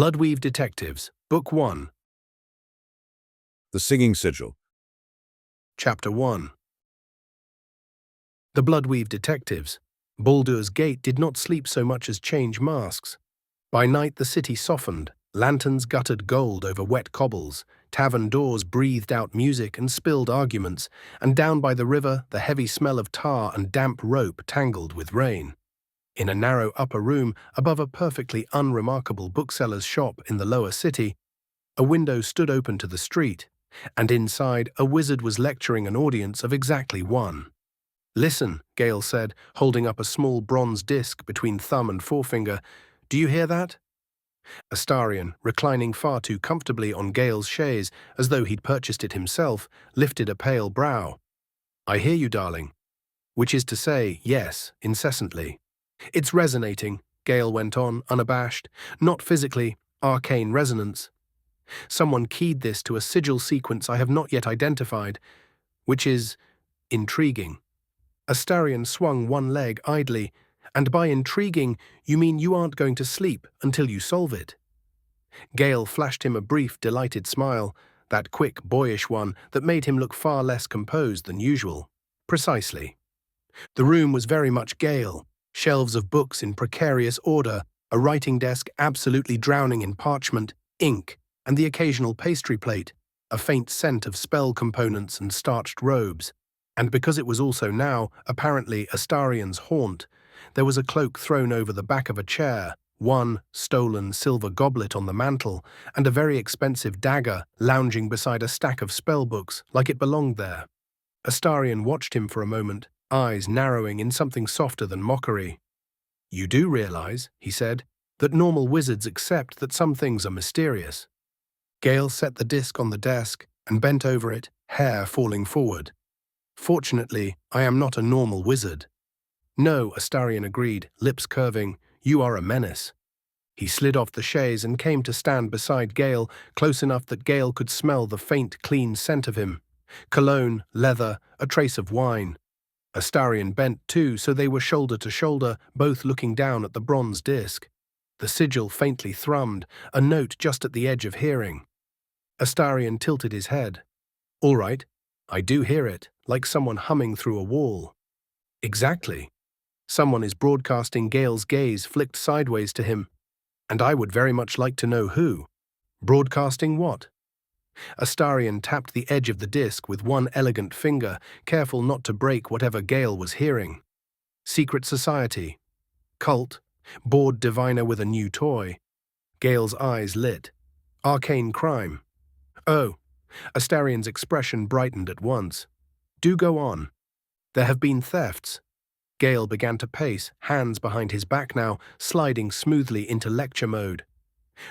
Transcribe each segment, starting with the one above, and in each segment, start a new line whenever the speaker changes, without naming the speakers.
Bloodweave Detectives, Book 1.
The Singing Sigil.
Chapter 1. The Bloodweave Detectives. Baldur's Gate did not sleep so much as change masks. By night the city softened, lanterns guttered gold over wet cobbles, tavern doors breathed out music and spilled arguments, and down by the river the heavy smell of tar and damp rope tangled with rain. In a narrow upper room above a perfectly unremarkable bookseller's shop in the lower city, a window stood open to the street, and inside a wizard was lecturing an audience of exactly one. "Listen," Gale said, holding up a small bronze disc between thumb and forefinger. "Do you hear that?" Astarion, reclining far too comfortably on Gale's chaise as though he'd purchased it himself, lifted a pale brow. "I hear you, darling." Which is to say, yes, incessantly. "It's resonating," Gale went on, unabashed. "Not physically, arcane resonance. Someone keyed this to a sigil sequence I have not yet identified, which is intriguing." Astarion swung one leg idly. "And by intriguing, you mean you aren't going to sleep until you solve it?" Gale flashed him a brief, delighted smile, that quick, boyish one that made him look far less composed than usual. "Precisely." The room was very much Gale. Shelves of books in precarious order, a writing desk absolutely drowning in parchment, ink, and the occasional pastry plate, a faint scent of spell components and starched robes. And because it was also now, apparently, Astarion's haunt, there was a cloak thrown over the back of a chair, one stolen silver goblet on the mantel, and a very expensive dagger lounging beside a stack of spellbooks like it belonged there. Astarion watched him for a moment, eyes narrowing in something softer than mockery. "You do realize," he said, "that normal wizards accept that some things are mysterious." Gale set the disc on the desk and bent over it, hair falling forward. "Fortunately, I am not a normal wizard." "No," Astarion agreed, lips curving, "you are a menace." He slid off the chaise and came to stand beside Gale, close enough that Gale could smell the faint, clean scent of him. Cologne, leather, a trace of wine. Astarion bent too, so they were shoulder to shoulder, both looking down at the bronze disc. The sigil faintly thrummed, a note just at the edge of hearing. Astarion tilted his head. "All right, I do hear it, like someone humming through a wall." "Exactly. Someone is broadcasting." Gale's gaze flicked sideways to him. "And I would very much like to know who." "Broadcasting what?" Astarion tapped the edge of the disc with one elegant finger, careful not to break whatever Gale was hearing. "Secret society. Cult. Bored diviner with a new toy." Gale's eyes lit. "Arcane crime." "Oh." Astarion's expression brightened at once. "Do go on." "There have been thefts." Gale began to pace, hands behind his back now, sliding smoothly into lecture mode.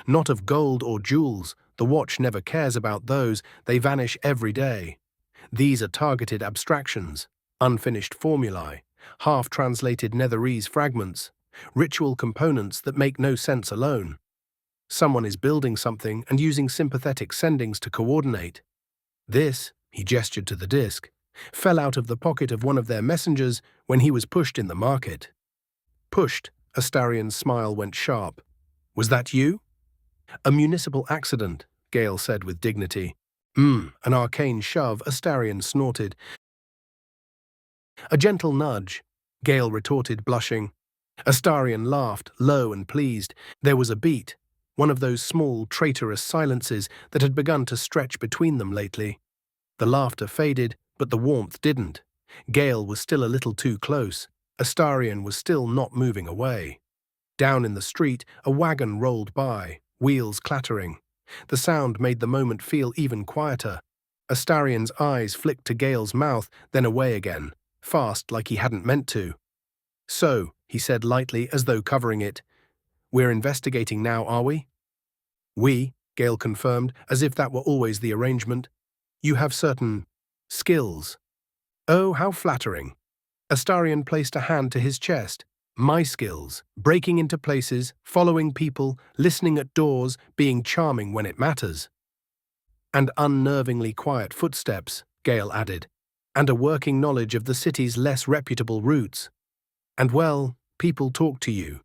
"Not of gold or jewels. The watch never cares about those. They vanish every day. These are targeted abstractions, unfinished formulae, half-translated Netherese fragments, ritual components that make no sense alone. Someone is building something and using sympathetic sendings to coordinate. This," he gestured to the disc, "fell out of the pocket of one of their messengers when he was pushed in the market." "Pushed?" Astarion's smile went sharp. "Was that you?" "A municipal accident," Gale said with dignity. An arcane shove," Astarion snorted. "A gentle nudge," Gale retorted, blushing. Astarion laughed, low and pleased. There was a beat, one of those small, traitorous silences that had begun to stretch between them lately. The laughter faded, but the warmth didn't. Gale was still a little too close. Astarion was still not moving away. Down in the street, a wagon rolled by, wheels clattering. The sound made the moment feel even quieter. Astarion's eyes flicked to Gale's mouth, then away again, fast like he hadn't meant to. "So," he said lightly, as though covering it, "we're investigating now, are we?" "We," Gale confirmed, as if that were always the arrangement. "You have certain skills." "Oh, how flattering." Astarion placed a hand to his chest. "My skills, breaking into places, following people, listening at doors, being charming when it matters." "And unnervingly quiet footsteps," Gale added, "and a working knowledge of the city's less reputable routes. And well, people talk to you.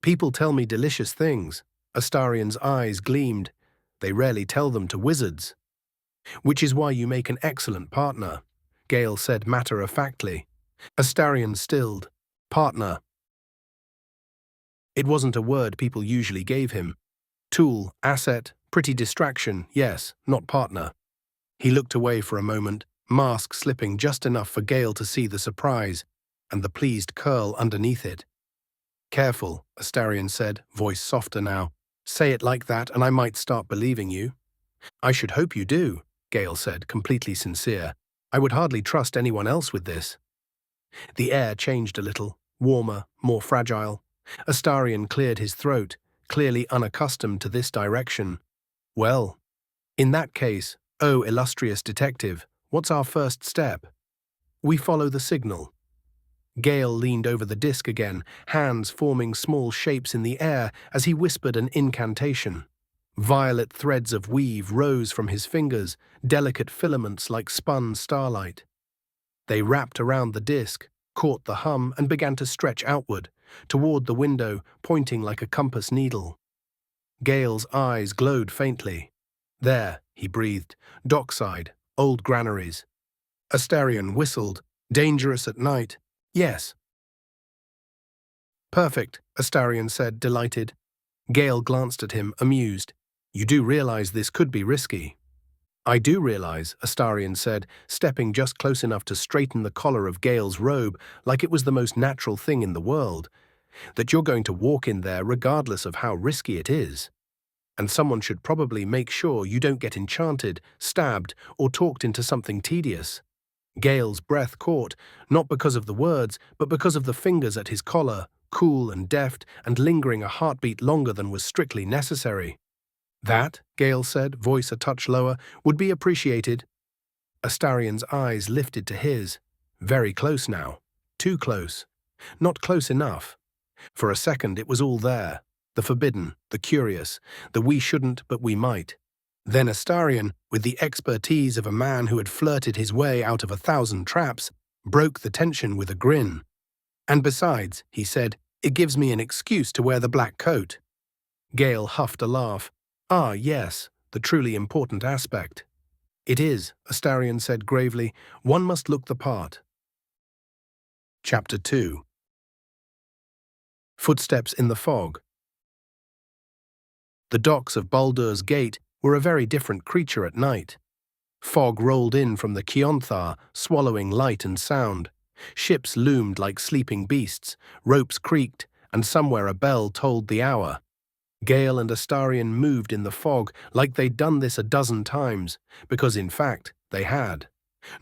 People tell me delicious things. Astarion's eyes gleamed. They rarely tell them to wizards. Which is why you make an excellent partner, Gale said matter-of-factly. Astarion stilled. Partner. It wasn't a word people usually gave him. Tool, asset, pretty distraction, yes, not partner. He looked away for a moment, mask slipping just enough for Gale to see the surprise and the pleased curl underneath it. Careful, Astarion said, voice softer now. Say it like that and I might start believing you. I should hope you do, Gale said, completely sincere. I would hardly trust anyone else with this. The air changed a little, warmer, more fragile. Astarion cleared his throat, clearly unaccustomed to this direction. Well, in that case, oh illustrious detective, what's our first step? We follow the signal. Gale leaned over the disc again, hands forming small shapes in the air as he whispered an incantation. Violet threads of weave rose from his fingers, delicate filaments like spun starlight. They wrapped around the disc, caught the hum, and began to stretch outward, toward the window, pointing like a compass needle. Gale's eyes glowed faintly. There, he breathed, dockside, old granaries. Astarion whistled. Dangerous at night. Yes. Perfect, Astarion said, delighted. Gale glanced at him, amused. You do realize this could be risky. I do realize, Astarion said, stepping just close enough to straighten the collar of Gale's robe like it was the most natural thing in the world, that you're going to walk in there regardless of how risky it is. And someone should probably make sure you don't get enchanted, stabbed, or talked into something tedious. Gale's breath caught, not because of the words, but because of the fingers at his collar, cool and deft, and lingering a heartbeat longer than was strictly necessary. That, Gale said, voice a touch lower, would be appreciated. Astarion's eyes lifted to his. Very close now. Too close. Not close enough. For a second it was all there. The forbidden, the curious, the we shouldn't but we might. Then Astarion, with the expertise of a man who had flirted his way out of 1,000 traps, broke the tension with a grin. And besides, he said, it gives me an excuse to wear the black coat. Gale huffed a laugh. Ah, yes, the truly important aspect. It is, Astarion said gravely, one must look the part. Chapter 2. Footsteps in the fog. The docks of Baldur's Gate were a very different creature at night. Fog rolled in from the Keonthar, swallowing light and sound. Ships loomed like sleeping beasts, ropes creaked, and somewhere a bell tolled the hour. Gale and Astarion moved in the fog like they'd done this a dozen times, because in fact they had.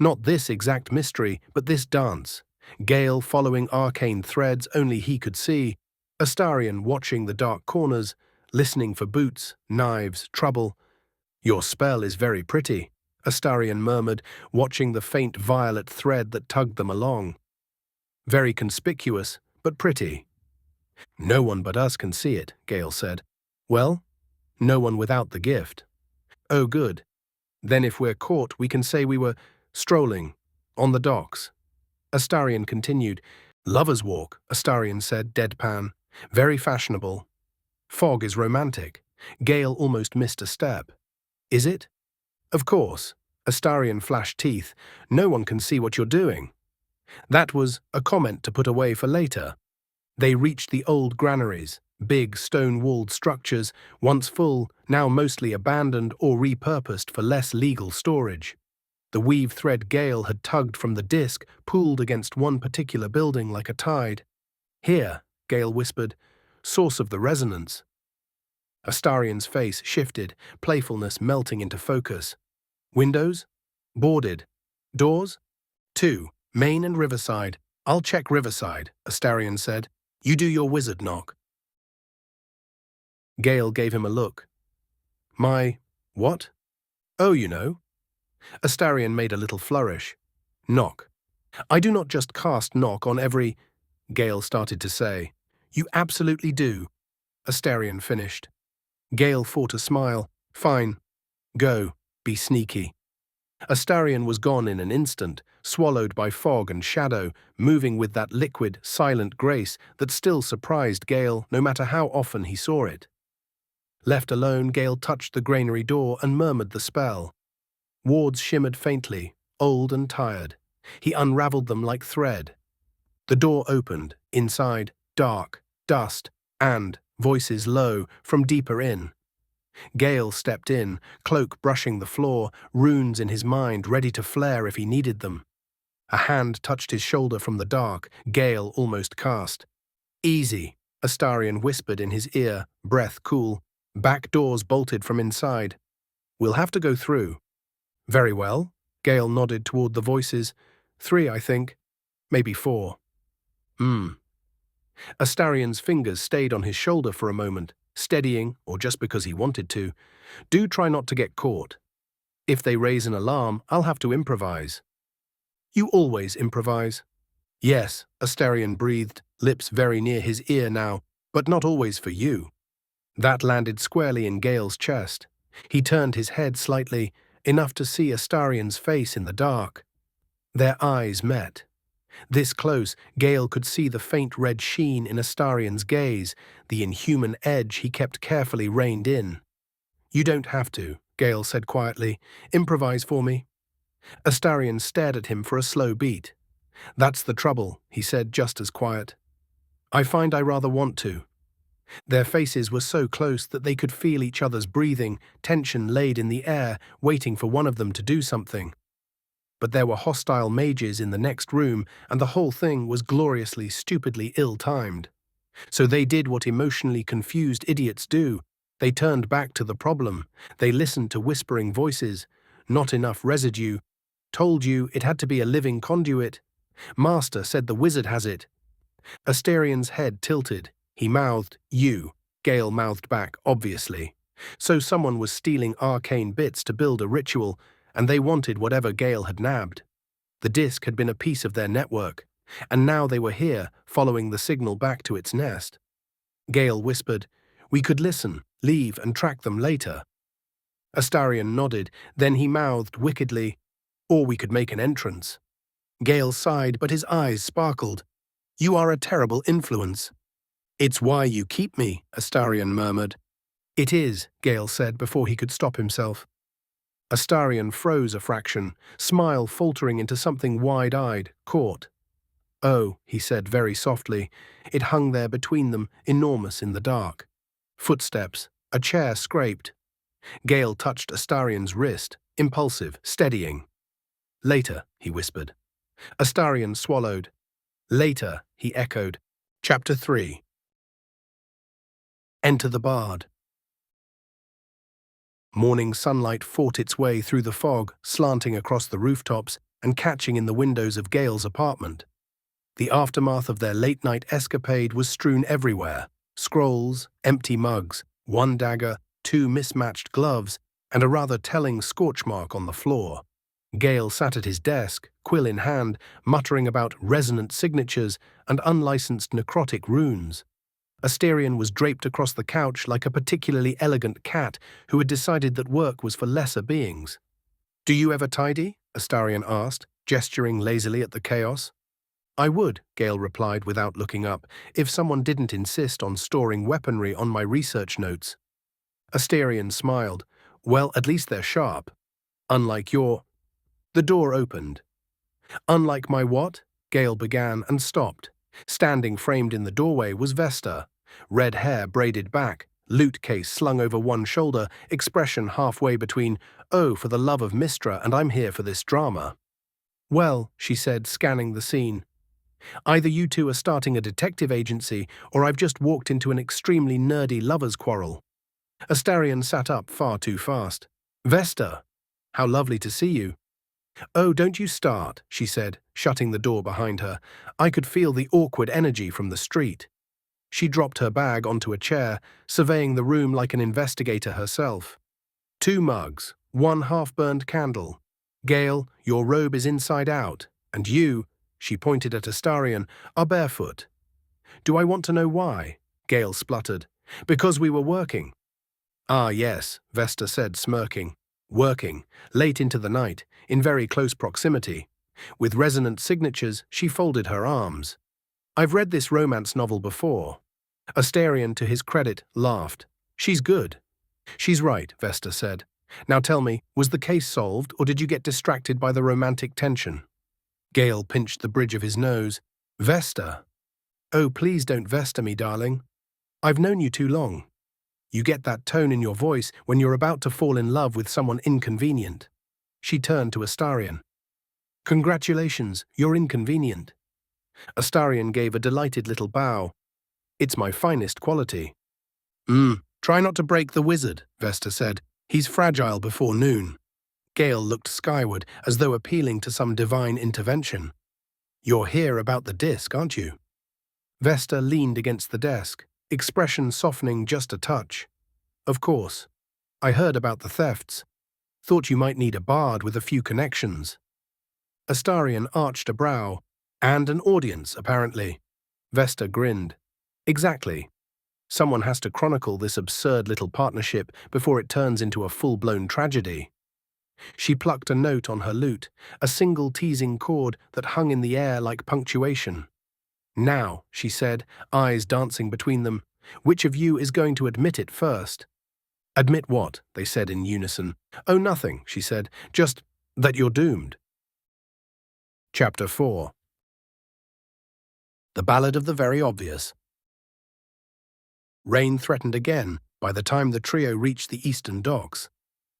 Not this exact mystery, but this dance. Gale following arcane threads only he could see, Astarion watching the dark corners, listening for boots, knives, trouble. Your spell is very pretty, Astarion murmured, watching the faint violet thread that tugged them along. Very conspicuous, but pretty. No one but us can see it, Gale said. Well, no one without the gift. Oh, good. Then if we're caught, we can say we were strolling on the docks. Astarion continued. Lover's walk, Astarion said, deadpan. Very fashionable. Fog is romantic. Gale almost missed a step. Is it? Of course. Astarion flashed teeth. No one can see what you're doing. That was a comment to put away for later. They reached the old granaries, big stone-walled structures, once full, now mostly abandoned or repurposed for less legal storage. The weave thread Gale had tugged from the disc pooled against one particular building like a tide. Here, Gale whispered, source of the resonance. Astarion's face shifted, playfulness melting into focus. Windows? Boarded. Doors? 2, main and riverside. I'll check riverside, Astarion said. You do your wizard knock. Gale gave him a look. My, what? Oh, you know. Astarion made a little flourish. Knock. I do not just cast knock on every... Gale started to say. You absolutely do. Astarion finished. Gale fought a smile. Fine. Go. Be sneaky. Astarion was gone in an instant, swallowed by fog and shadow, moving with that liquid, silent grace that still surprised Gale no matter how often he saw it. Left alone, Gale touched the granary door and murmured the spell. Wards shimmered faintly, old and tired. He unraveled them like thread. The door opened. Inside, dark, dust, and voices low from deeper in. Gale stepped in, cloak brushing the floor, runes in his mind ready to flare if he needed them. A hand touched his shoulder from the dark. Gale almost cast. "Easy," Astarion whispered in his ear, breath cool. Back doors bolted from inside. "We'll have to go through." "Very well." Gale nodded toward the voices. "3, I think. Maybe 4. Astarion's fingers stayed on his shoulder for a moment, steadying, or just because he wanted to. "Do try not to get caught. If they raise an alarm, I'll have to improvise." "You always improvise." "Yes," Astarion breathed, lips very near his ear now, "but not always for you." That landed squarely in Gale's chest. He turned his head slightly, enough to see Astarion's face in the dark. Their eyes met. This close, Gale could see the faint red sheen in Astarion's gaze, the inhuman edge he kept carefully reined in. "You don't have to," Gale said quietly. "Improvise for me." Astarion stared at him for a slow beat. "That's the trouble," he said just as quiet. "I find I rather want to." Their faces were so close that they could feel each other's breathing, tension laid in the air, waiting for one of them to do something. But there were hostile mages in the next room, and the whole thing was gloriously, stupidly ill-timed. So they did what emotionally confused idiots do. They turned back to the problem. They listened to whispering voices. "Not enough residue. Told you it had to be a living conduit. Master said the wizard has it." Astarion's head tilted. He mouthed, "You." Gale mouthed back, obviously. So someone was stealing arcane bits to build a ritual, and they wanted whatever Gale had nabbed. The disk had been a piece of their network, and now they were here, following the signal back to its nest. Gale whispered, "We could listen, leave, and track them later." Astarion nodded, then he mouthed wickedly, "Or we could make an entrance." Gale sighed, but his eyes sparkled. "You are a terrible influence." "It's why you keep me," Astarion murmured. "It is," Gale said before he could stop himself. Astarion froze a fraction, smile faltering into something wide-eyed, caught. "Oh," he said very softly. It hung there between them, enormous in the dark. Footsteps, a chair scraped. Gale touched Astarion's wrist, impulsive, steadying. "Later," he whispered. Astarion swallowed. "Later," he echoed. Chapter 3. Enter the Bard. Morning sunlight fought its way through the fog, slanting across the rooftops and catching in the windows of Gale's apartment. The aftermath of their late-night escapade was strewn everywhere. Scrolls, empty mugs, one dagger, 2 mismatched gloves, and a rather telling scorch mark on the floor. Gale sat at his desk, quill in hand, muttering about resonant signatures and unlicensed necrotic runes. Astarion was draped across the couch like a particularly elegant cat who had decided that work was for lesser beings. "Do you ever tidy?" Astarion asked, gesturing lazily at the chaos. "I would," Gale replied without looking up, "if someone didn't insist on storing weaponry on my research notes." Astarion smiled. "Well, at least they're sharp. Unlike your—" The door opened. "Unlike my what?" Gale began and stopped. Standing framed in the doorway was Vesta, red hair braided back, loot case slung over one shoulder, expression halfway between, "Oh, for the love of Mistra, and I'm here for this drama." "Well," she said, scanning the scene, "either you two are starting a detective agency, or I've just walked into an extremely nerdy lover's quarrel." Astarion sat up far too fast. "Vesta, how lovely to see you." "Oh, don't you start," she said, shutting the door behind her. I could feel the awkward energy from the street. She dropped her bag onto a chair, surveying the room like an investigator herself. 2 mugs, 1 half-burned candle. "Gale, your robe is inside out, and you," she pointed at Astarion, "are barefoot." "Do I want to know why?" Gale spluttered. "Because we were working." "Ah, yes," Vesta said, smirking. "Working, late into the night, in very close proximity." With resonant signatures, she folded her arms. "I've read this romance novel before." Astarion, to his credit, laughed. "She's good." She's right, Vesta said. Now tell me, was the case solved, or did you get distracted by the romantic tension? Gale pinched the bridge of his nose. Vesta? Oh, please don't Vesta me, darling. I've known you too long. You get that tone in your voice when you're about to fall in love with someone inconvenient. She turned to Astarion. Congratulations, you're inconvenient. Astarion gave a delighted little bow. It's my finest quality. Try not to break the wizard, Vesta said. He's fragile before noon. Gale looked skyward as though appealing to some divine intervention. You're here about the disc, aren't you? Vesta leaned against the desk, expression softening just a touch. Of course. I heard about the thefts. Thought you might need a bard with a few connections. Astarion arched a brow. And an audience, apparently. Vesta grinned. Exactly. Someone has to chronicle this absurd little partnership before it turns into a full-blown tragedy. She plucked a note on her lute, a single teasing chord that hung in the air like punctuation. Now, she said, eyes dancing between them, which of you is going to admit it first? Admit what? They said in unison. Oh, nothing, she said, just that you're doomed. Chapter 4. The Ballad of the Very Obvious. Rain threatened again by the time the trio reached the eastern docks.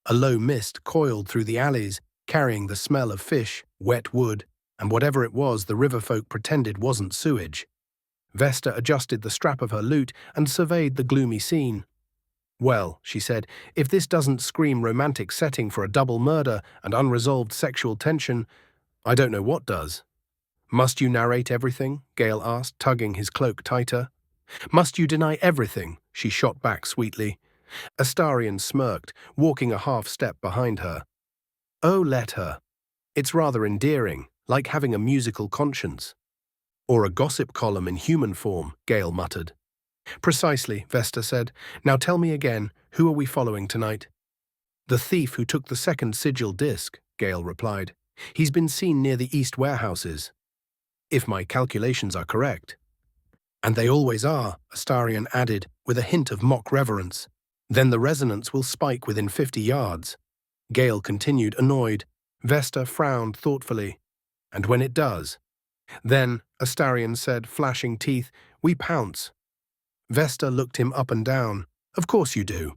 A low mist coiled through the alleys, carrying the smell of fish, wet wood, and whatever it was the riverfolk pretended wasn't sewage. Vesta adjusted the strap of her lute and surveyed the gloomy scene. Well, she said, if this doesn't scream romantic setting for a double murder and unresolved sexual tension, I don't know what does. Must you narrate everything? Gale asked, tugging his cloak tighter. Must you deny everything? She shot back sweetly. Astarion smirked, walking a half-step behind her. Oh, let her. It's rather endearing, like having a musical conscience. Or a gossip column in human form, Gale muttered. Precisely, Vesta said. Now tell me again, who are we following tonight? The thief who took the second Sigil disc, Gale replied. He's been seen near the east warehouses. If my calculations are correct. And they always are, Astarion added, with a hint of mock reverence. Then the resonance will spike within 50 yards. Gale continued, annoyed. Vesta frowned thoughtfully. And when it does? Then, Astarion said, flashing teeth, we pounce. Vesta looked him up and down. Of course you do.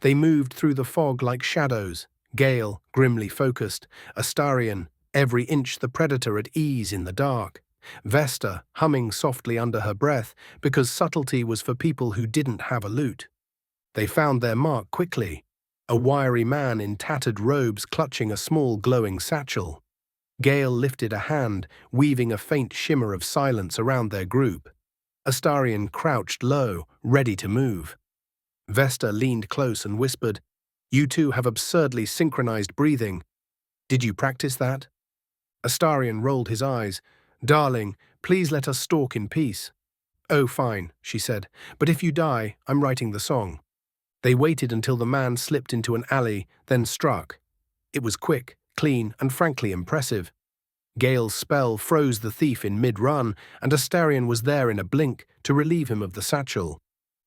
They moved through the fog like shadows. Gale, grimly focused. Astarion, every inch the predator at ease in the dark. Vesta, humming softly under her breath, because subtlety was for people who didn't have a lute. They found their mark quickly. A wiry man in tattered robes clutching a small glowing satchel. Gale lifted a hand, weaving a faint shimmer of silence around their group. Astarion crouched low, ready to move. Vesta leaned close and whispered, You two have absurdly synchronized breathing. Did you practice that? Astarion rolled his eyes. Darling, please let us stalk in peace. Oh, fine, she said, but if you die, I'm writing the song. They waited until the man slipped into an alley, then struck. It was quick, clean, and frankly impressive. Gale's spell froze the thief in mid-run, and Astarion was there in a blink to relieve him of the satchel.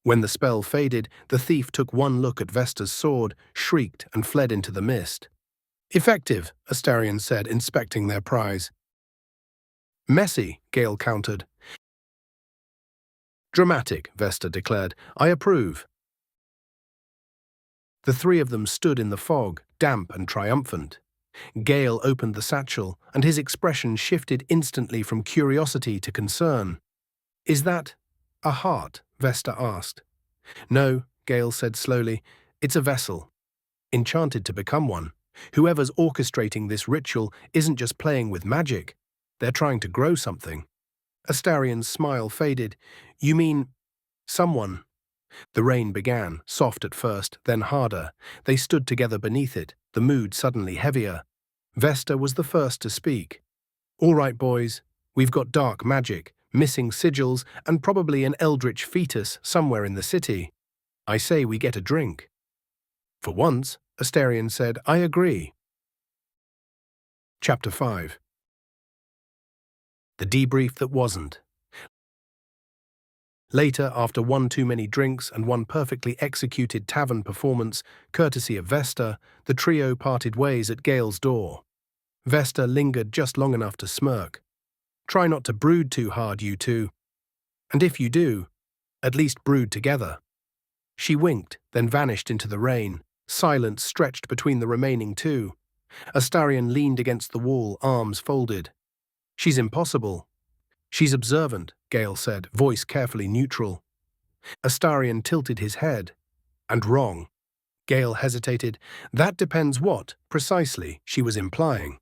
When the spell faded, the thief took one look at Vesta's sword, shrieked, and fled into the mist. Effective, Astarion said, inspecting their prize. Messy, Gale countered. Dramatic, Vesta declared. I approve. The three of them stood in the fog, damp and triumphant. Gale opened the satchel, and his expression shifted instantly from curiosity to concern. Is that a heart? Vesta asked. No, Gale said slowly. It's a vessel. Enchanted to become one. Whoever's orchestrating this ritual isn't just playing with magic. They're trying to grow something. Astarion's smile faded. You mean someone? The rain began, soft at first, then harder. They stood together beneath it, the mood suddenly heavier. Vesta was the first to speak. All right, boys, we've got dark magic, missing sigils, and probably an eldritch fetus somewhere in the city. I say we get a drink. For once, Astarion said, I agree. Chapter 5. The debrief that wasn't. Later, after one too many drinks and one perfectly executed tavern performance, courtesy of Vesta, the trio parted ways at Gale's door. Vesta lingered just long enough to smirk. "Try not to brood too hard, you two. And if you do, at least brood together." She winked, then vanished into the rain. Silence stretched between the remaining two. Astarion leaned against the wall, arms folded. "She's impossible." "She's observant," Gale said, voice carefully neutral. Astarion tilted his head. "And wrong." Gale hesitated. "That depends what, precisely, she was implying."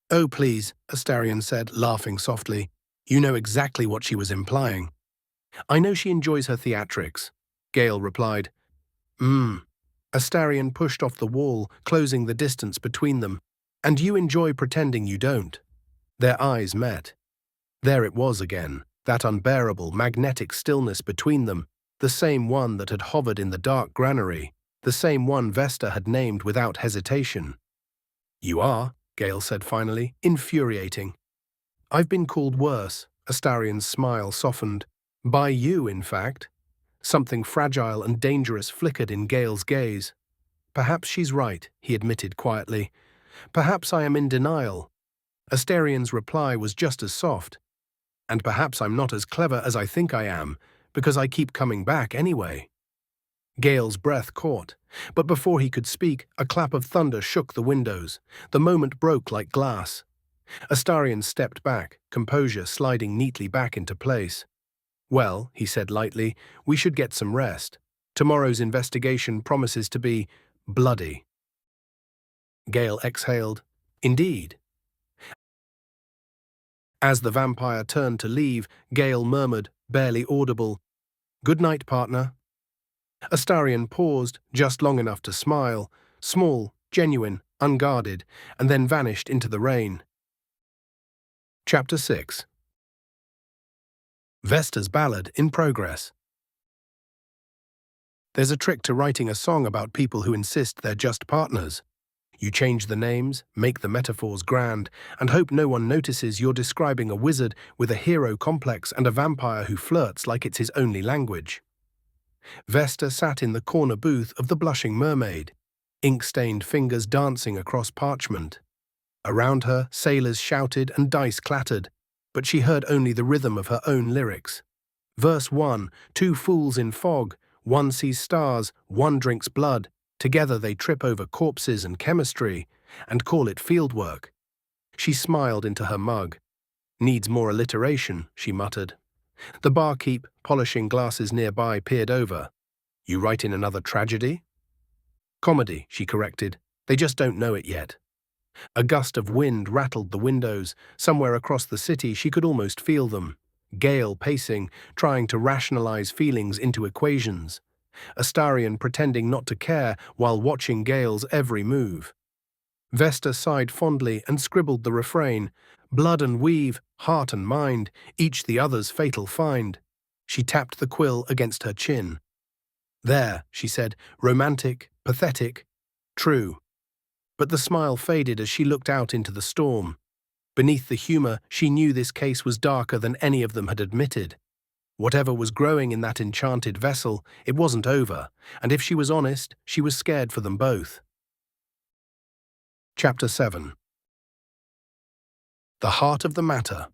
"Oh, please," Astarion said, laughing softly. "You know exactly what she was implying." "I know she enjoys her theatrics," Gale replied. Astarion pushed off the wall, closing the distance between them. "And you enjoy pretending you don't." Their eyes met. There it was again, that unbearable, magnetic stillness between them, the same one that had hovered in the dark granary, the same one Vesta had named without hesitation. "You are," Gale said finally, infuriating. "I've been called worse," Astarion's smile softened. "By you, in fact." Something fragile and dangerous flickered in Gale's gaze. "Perhaps she's right," he admitted quietly. "Perhaps I am in denial." Astarion's reply was just as soft. "And perhaps I'm not as clever as I think I am, because I keep coming back anyway." Gale's breath caught, but before he could speak, a clap of thunder shook the windows. The moment broke like glass. Astarion stepped back, composure sliding neatly back into place. "Well," he said lightly, "we should get some rest. Tomorrow's investigation promises to be bloody." Gale exhaled. "Indeed." As the vampire turned to leave, Gale murmured, barely audible, "Good night, partner." Astarion paused, just long enough to smile, small, genuine, unguarded, and then vanished into the rain. Chapter 6. Vesta's Ballad in progress. There's a trick to writing a song about people who insist they're just partners. You change the names, make the metaphors grand, and hope no one notices you're describing a wizard with a hero complex and a vampire who flirts like it's his only language. Vesta sat in the corner booth of the Blushing Mermaid, ink-stained fingers dancing across parchment. Around her, sailors shouted and dice clattered, but she heard only the rhythm of her own lyrics. Verse 1, "Two fools in fog, one sees stars, one drinks blood. Together they trip over corpses and chemistry, and call it fieldwork." She smiled into her mug. "Needs more alliteration," she muttered. The barkeep, polishing glasses nearby, peered over. "You write in another tragedy?" "Comedy," she corrected. "They just don't know it yet." A gust of wind rattled the windows. Somewhere across the city she could almost feel them. Gale pacing, trying to rationalize feelings into equations. Astarion pretending not to care while watching Gale's every move. Vesta sighed fondly and scribbled the refrain, "Blood and weave, heart and mind, each the other's fatal find." She tapped the quill against her chin. "There," she said, "romantic, pathetic, true." But the smile faded as she looked out into the storm. Beneath the humor, she knew this case was darker than any of them had admitted. Whatever was growing in that enchanted vessel, it wasn't over, and if she was honest, she was scared for them both. Chapter 7. The Heart of the Matter.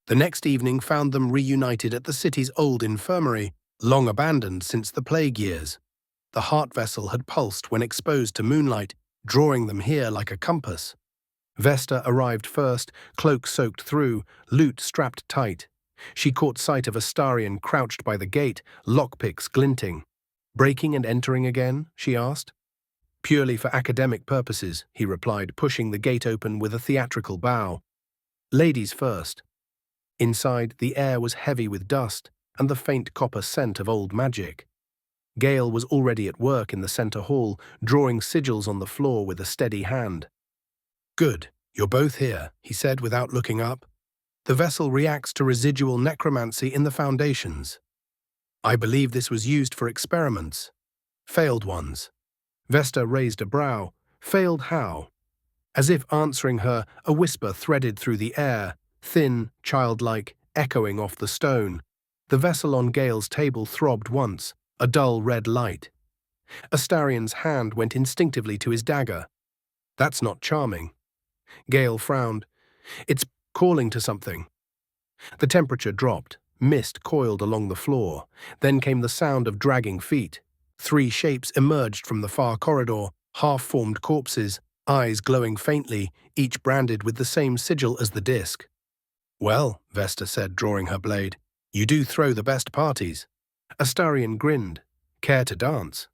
The next evening found them reunited at the city's old infirmary, long abandoned since the plague years. The heart vessel had pulsed when exposed to moonlight, drawing them here like a compass. Vesta arrived first, cloak soaked through, lute strapped tight. She caught sight of Astarion crouched by the gate, lockpicks glinting. "Breaking and entering again?" she asked. "Purely for academic purposes," he replied, pushing the gate open with a theatrical bow. "Ladies first." Inside, the air was heavy with dust and the faint copper scent of old magic. Gale was already at work in the center hall, drawing sigils on the floor with a steady hand. "Good, you're both here," he said without looking up. "The vessel reacts to residual necromancy in the foundations. I believe this was used for experiments. Failed ones." Vesta raised a brow. "Failed how?" As if answering her, a whisper threaded through the air, thin, childlike, echoing off the stone. The vessel on Gale's table throbbed once, a dull red light. Astarion's hand went instinctively to his dagger. That's not charming. Gale frowned. It's calling to something. The temperature dropped. Mist coiled along the floor. Then came the sound of dragging feet. 3 shapes emerged from the far corridor, half-formed corpses, eyes glowing faintly, each branded with the same sigil as the disc. "Well," Vesta said, drawing her blade, "you do throw the best parties." Astarion grinned. "Care to dance?"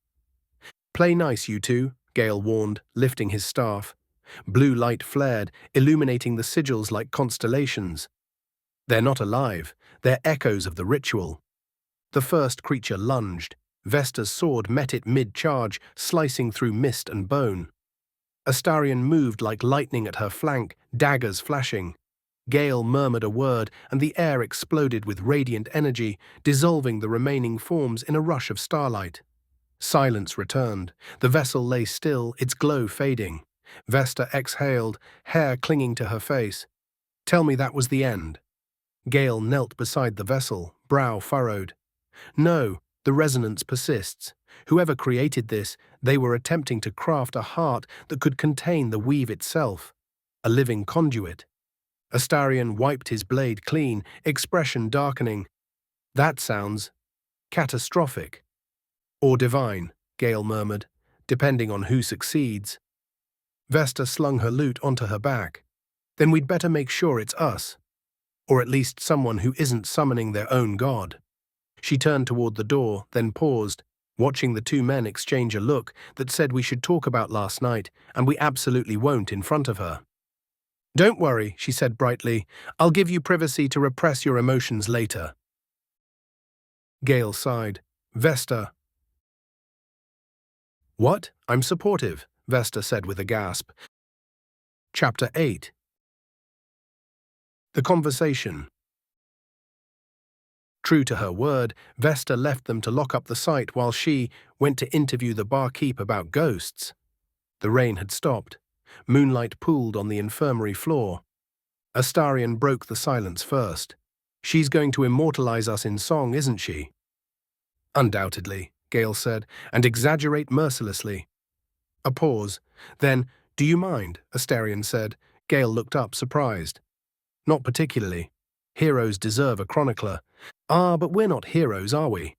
"Play nice, you two," Gale warned, lifting his staff. Blue light flared, illuminating the sigils like constellations. "They're not alive. They're echoes of the ritual." The first creature lunged. Vesta's sword met it mid-charge, slicing through mist and bone. Astarion moved like lightning at her flank, daggers flashing. Gale murmured a word, and the air exploded with radiant energy, dissolving the remaining forms in a rush of starlight. Silence returned. The vessel lay still, its glow fading. Vesta exhaled, hair clinging to her face. "Tell me that was the end." Gale knelt beside the vessel, brow furrowed. "No, the resonance persists. Whoever created this, they were attempting to craft a heart that could contain the weave itself. A living conduit." Astarion wiped his blade clean, expression darkening. "That sounds catastrophic." "Or divine," Gale murmured, "depending on who succeeds." Vesta slung her lute onto her back. "Then we'd better make sure it's us. Or at least someone who isn't summoning their own god." She turned toward the door, then paused, watching the 2 men exchange a look that said we should talk about last night, and we absolutely won't in front of her. "Don't worry," she said brightly. "I'll give you privacy to repress your emotions later." Gale sighed. "Vesta." "What? I'm supportive," Vesta said with a gasp. Chapter 8. The conversation. True to her word, Vesta left them to lock up the site while she went to interview the barkeep about ghosts. The rain had stopped. Moonlight pooled on the infirmary floor. Astarion broke the silence first. "She's going to immortalize us in song, isn't she?" "Undoubtedly," Gale said, "and exaggerate mercilessly." A pause. Then, "Do you mind?" Astarion said. Gale looked up, surprised. "Not particularly. Heroes deserve a chronicler." "Ah, but we're not heroes, are we?"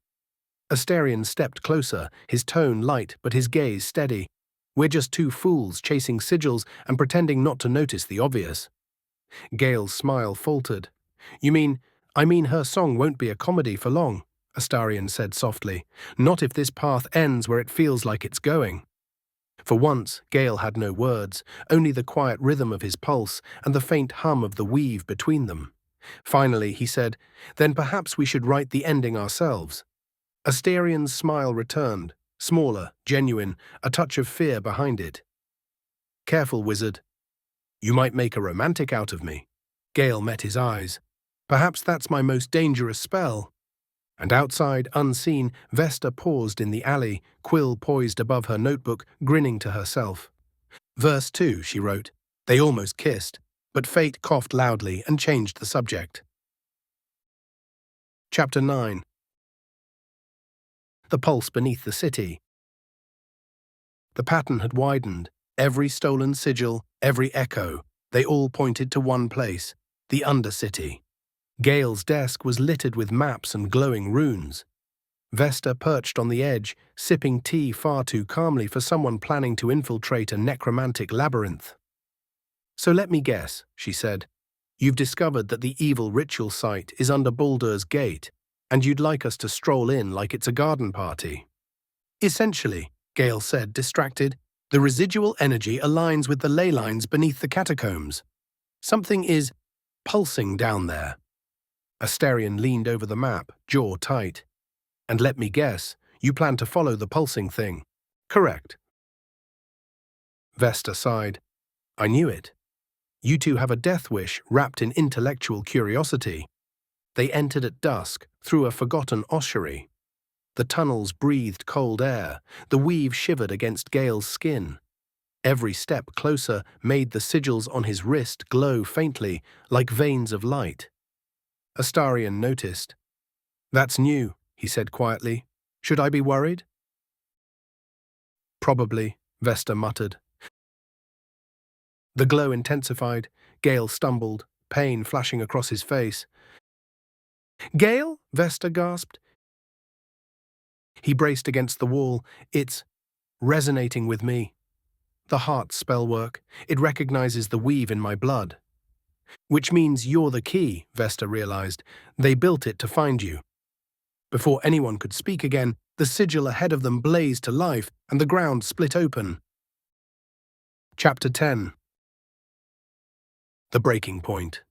Astarion stepped closer, his tone light but his gaze steady. "We're just 2 fools chasing sigils and pretending not to notice the obvious." Gale's smile faltered. I mean her song won't be a comedy for long," Astarion said softly. "Not if this path ends where it feels like it's going." For once, Gale had no words, only the quiet rhythm of his pulse and the faint hum of the weave between them. Finally, he said, "Then perhaps we should write the ending ourselves." Astarion's smile returned, smaller, genuine, a touch of fear behind it. "Careful, wizard. You might make a romantic out of me." Gale met his eyes. "Perhaps that's my most dangerous spell." And outside, unseen, Vesta paused in the alley, quill poised above her notebook, grinning to herself. "Verse 2, she wrote. "They almost kissed, but fate coughed loudly and changed the subject." Chapter 9. The pulse beneath the city. The pattern had widened. Every stolen sigil, every echo, they all pointed to one place, the Undercity. Gale's desk was littered with maps and glowing runes. Vesta perched on the edge, sipping tea far too calmly for someone planning to infiltrate a necromantic labyrinth. "So let me guess," she said. "You've discovered that the evil ritual site is under Baldur's gate, and you'd like us to stroll in like it's a garden party." "Essentially," Gale said, distracted. "The residual energy aligns with the ley lines beneath the catacombs. Something is pulsing down there." Astarion leaned over the map, jaw tight. "And let me guess, you plan to follow the pulsing thing." "Correct." Vesta sighed. "I knew it. You two have a death wish wrapped in intellectual curiosity." They entered at dusk, through a forgotten ossuary. The tunnels breathed cold air. The weave shivered against Gale's skin. Every step closer made the sigils on his wrist glow faintly, like veins of light. Astarion noticed. That's new, he said quietly. Should I be worried? Probably, Vesta muttered. The glow intensified. Gale stumbled, pain flashing across his face. Gale? Vesta gasped. He braced against the wall. It's resonating with me. The heart's spell work. It recognizes the weave in my blood. Which means you're the key, Vesta realized. They built it to find you. Before anyone could speak again, the sigil ahead of them blazed to life, and the ground split open. Chapter 10. The Breaking Point.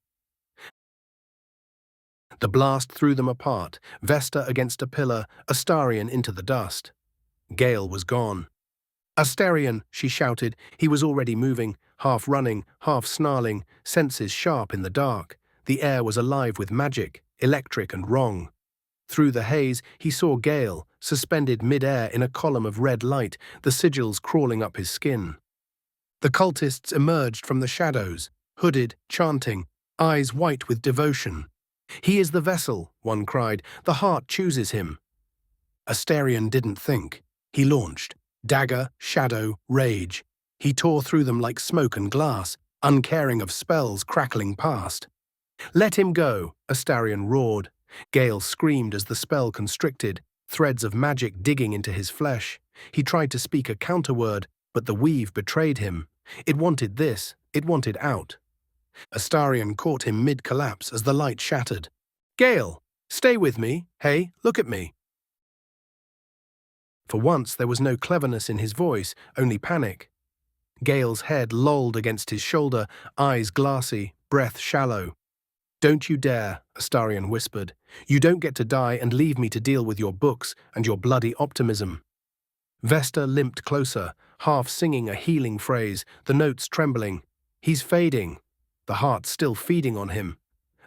The blast threw them apart, Vesta against a pillar, Astarion into the dust. Gale was gone. Astarion, she shouted. He was already moving, half running, half snarling, senses sharp in the dark. The air was alive with magic, electric and wrong. Through the haze, he saw Gale, suspended mid-air in a column of red light, the sigils crawling up his skin. The cultists emerged from the shadows, hooded, chanting, eyes white with devotion. He is the vessel, one cried. The heart chooses him. Astarion didn't think. He launched. Dagger, shadow, rage. He tore through them like smoke and glass, uncaring of spells crackling past. Let him go, Astarion roared. Gale screamed as the spell constricted, threads of magic digging into his flesh. He tried to speak a counterword, but the weave betrayed him. It wanted this, it wanted out. Astarion caught him mid-collapse as the light shattered. Gale, stay with me. Hey, look at me. For once there was no cleverness in his voice, only panic. Gale's head lolled against his shoulder, eyes glassy, breath shallow. Don't you dare, Astarion whispered. You don't get to die and leave me to deal with your books and your bloody optimism. Vesta limped closer, half singing a healing phrase, the notes trembling. He's fading, the heart still feeding on him.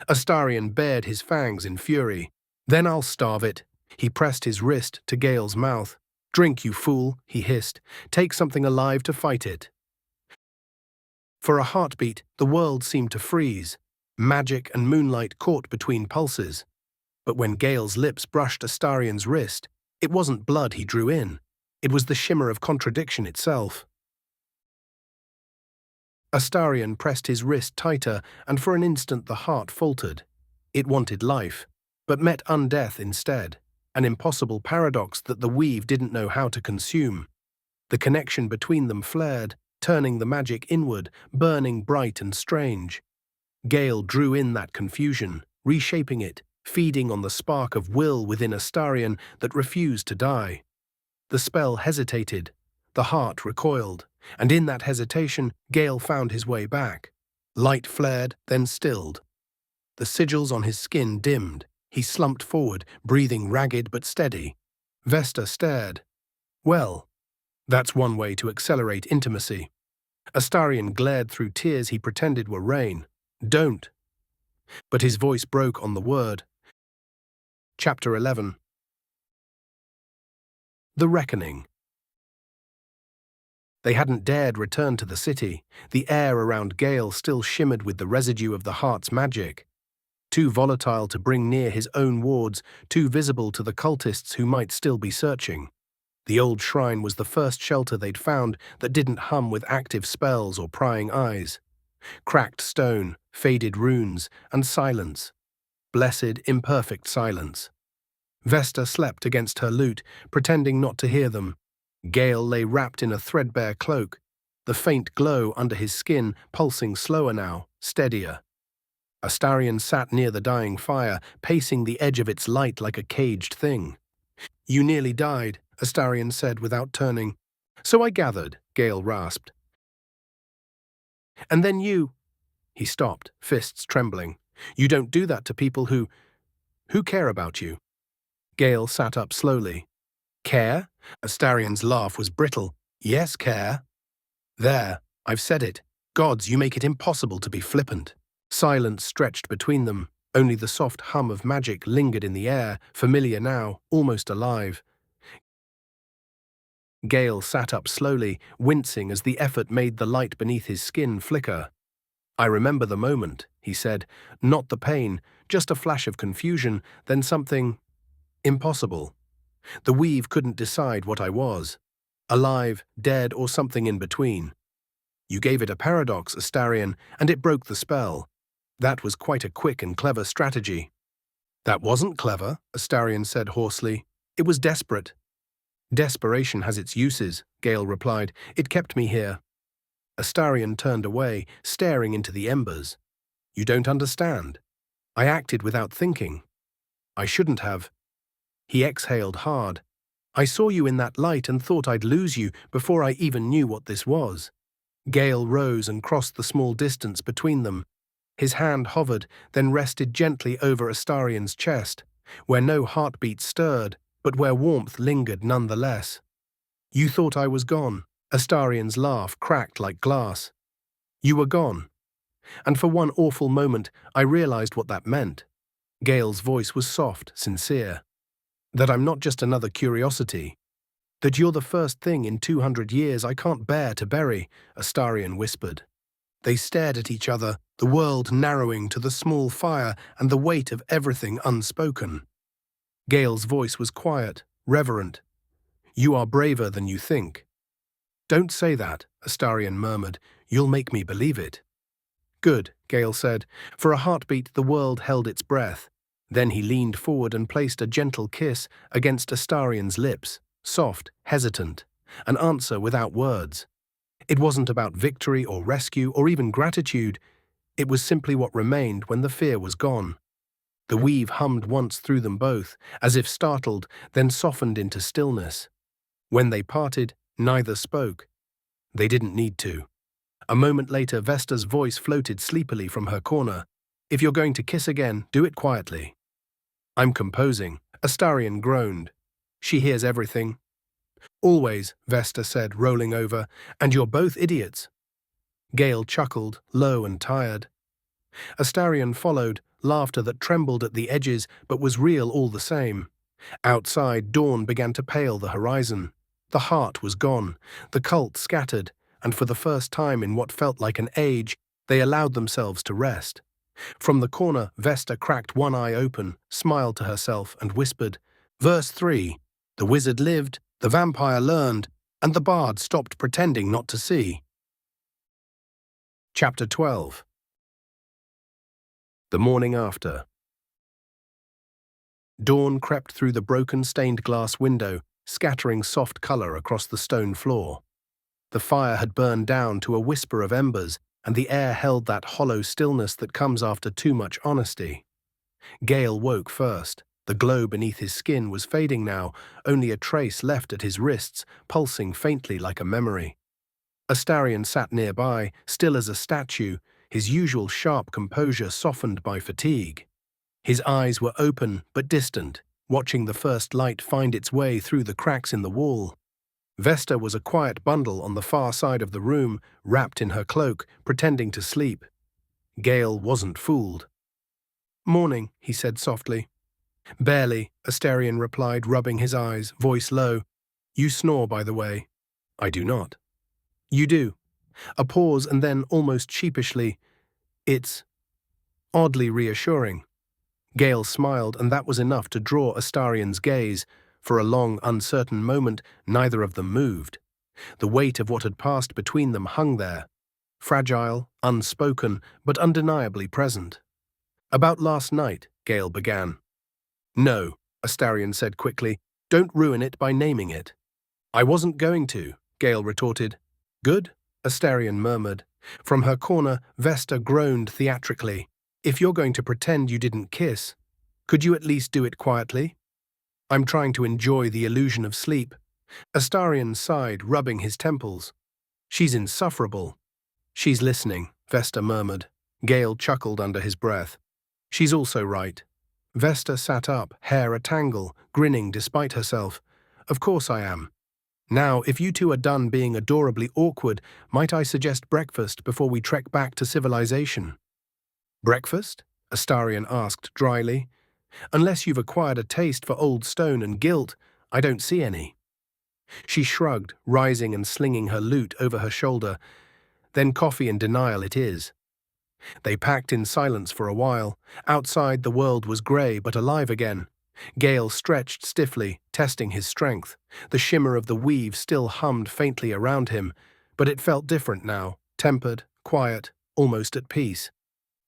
Astarion bared his fangs in fury. Then I'll starve it. He pressed his wrist to Gale's mouth. Drink, you fool, he hissed. Take something alive to fight it. For a heartbeat, the world seemed to freeze. Magic and moonlight caught between pulses. But when Gale's lips brushed Astarion's wrist, it wasn't blood he drew in. It was the shimmer of contradiction itself. Astarion pressed his wrist tighter, and for an instant the heart faltered. It wanted life, but met undeath instead, an impossible paradox that the weave didn't know how to consume. The connection between them flared, turning the magic inward, burning bright and strange. Gale drew in that confusion, reshaping it, feeding on the spark of will within Astarion that refused to die. The spell hesitated, the heart recoiled, and in that hesitation, Gale found his way back. Light flared, then stilled. The sigils on his skin dimmed. He slumped forward, breathing ragged but steady. Vesta stared. Well, that's one way to accelerate intimacy. Astarion glared through tears he pretended were rain. Don't. But his voice broke on the word. Chapter 11. The Reckoning. They hadn't dared return to the city. The air around Gale still shimmered with the residue of the heart's magic. Too volatile to bring near his own wards, too visible to the cultists who might still be searching. The old shrine was the first shelter they'd found that didn't hum with active spells or prying eyes. Cracked stone, faded runes, and silence. Blessed, imperfect silence. Vesta slept against her lute, pretending not to hear them. Gale lay wrapped in a threadbare cloak, the faint glow under his skin pulsing slower now, steadier. Astarion sat near the dying fire, pacing the edge of its light like a caged thing. You nearly died, Astarion said without turning. So I gathered, Gale rasped. And then you... He stopped, fists trembling. You don't do that to people who care about you. Gale sat up slowly. Care? Astarion's laugh was brittle. Yes, care. There, I've said it. Gods, you make it impossible to be flippant. Silence stretched between them. Only the soft hum of magic lingered in the air, familiar now, almost alive. Gale sat up slowly, wincing as the effort made the light beneath his skin flicker. I remember the moment, he said. Not the pain, just a flash of confusion, then something Impossible. The weave couldn't decide what I was. Alive, dead, or something in between. You gave it a paradox, Astarion, and it broke the spell. That was quite a quick and clever strategy. That wasn't clever, Astarion said hoarsely. It was desperate. Desperation has its uses, Gale replied. It kept me here. Astarion turned away, staring into the embers. You don't understand. I acted without thinking. I shouldn't have. He exhaled hard. I saw you in that light and thought I'd lose you before I even knew what this was. Gale rose and crossed the small distance between them. His hand hovered, then rested gently over Astarion's chest, where no heartbeat stirred, but where warmth lingered nonetheless. You thought I was gone. Astarion's laugh cracked like glass. You were gone. And for one awful moment, I realized what that meant. Gale's voice was soft, sincere. That I'm not just another curiosity. That you're the first thing in 200 years I can't bear to bury, Astarion whispered. They stared at each other, the world narrowing to the small fire and the weight of everything unspoken. Gale's voice was quiet, reverent. You are braver than you think. Don't say that, Astarion murmured. You'll make me believe it. Good, Gale said. For a heartbeat, the world held its breath. Then he leaned forward and placed a gentle kiss against Astarion's lips, soft, hesitant, an answer without words. It wasn't about victory or rescue or even gratitude. It was simply what remained when the fear was gone. The weave hummed once through them both, as if startled, then softened into stillness. When they parted, neither spoke. They didn't need to. A moment later, Vesta's voice floated sleepily from her corner. If you're going to kiss again, do it quietly. I'm composing, Astarion groaned. She hears everything. Always, Vesta said, rolling over, and you're both idiots. Gale chuckled, low and tired. Astarion followed, laughter that trembled at the edges but was real all the same. Outside, dawn began to pale the horizon. The heart was gone, the cult scattered, and for the first time in what felt like an age, they allowed themselves to rest. From the corner, Vesta cracked one eye open, smiled to herself, and whispered, Verse 3, the wizard lived, the vampire learned, and the bard stopped pretending not to see. Chapter 12. The morning after. Dawn crept through the broken stained glass window, scattering soft color across the stone floor. The fire had burned down to a whisper of embers, and the air held that hollow stillness that comes after too much honesty. Gale woke first. The glow beneath his skin was fading now, only a trace left at his wrists, pulsing faintly like a memory. Astarion sat nearby, still as a statue, his usual sharp composure softened by fatigue. His eyes were open but distant, watching the first light find its way through the cracks in the wall. Vesta was a quiet bundle on the far side of the room, wrapped in her cloak, pretending to sleep. Gale wasn't fooled. Morning, he said softly. Barely, Astarion replied, rubbing his eyes, voice low. You snore, by the way. I do not. You do. A pause and then, almost sheepishly, it's oddly reassuring. Gale smiled, and that was enough to draw Astarion's gaze. For a long, uncertain moment, neither of them moved. The weight of what had passed between them hung there, fragile, unspoken, but undeniably present. About last night, Gale began. No, Astarion said quickly. Don't ruin it by naming it. I wasn't going to, Gale retorted. Good, Astarion murmured. From her corner, Vesta groaned theatrically. If you're going to pretend you didn't kiss, could you at least do it quietly? I'm trying to enjoy the illusion of sleep. Astarion sighed, rubbing his temples. She's insufferable. She's listening, Vesta murmured. Gale chuckled under his breath. She's also right. Vesta sat up, hair a tangle, grinning despite herself. Of course I am. Now, if you two are done being adorably awkward, might I suggest breakfast before we trek back to civilization? Breakfast? Astarion asked dryly. Unless you've acquired a taste for old stone and guilt, I don't see any. She shrugged, rising and slinging her lute over her shoulder. Then coffee and denial it is. They packed in silence for a while. Outside, the world was grey but alive again. Gale stretched stiffly, testing his strength. The shimmer of the weave still hummed faintly around him, but it felt different now, tempered, quiet, almost at peace.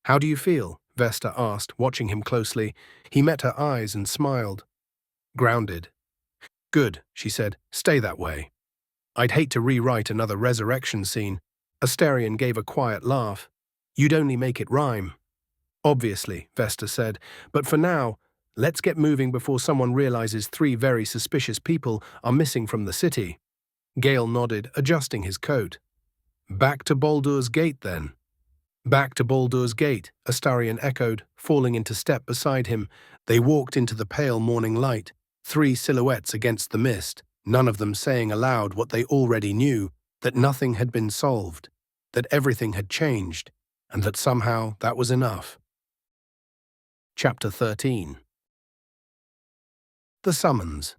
"How do you feel?" Vesta asked, watching him closely. He met her eyes and smiled. "Grounded." "Good," she said. "Stay that way." "I'd hate to rewrite another resurrection scene." Astarion gave a quiet laugh. "You'd only make it rhyme." "Obviously," Vesta said, "but for now, let's get moving before someone realizes 3 very suspicious people are missing from the city." Gale nodded, adjusting his coat. "Back to Baldur's Gate, then." "Back to Baldur's Gate," Astarion echoed, falling into step beside him. They walked into the pale morning light, 3 silhouettes against the mist, none of them saying aloud what they already knew, that nothing had been solved, that everything had changed, and that somehow that was enough. Chapter 13. The Summons.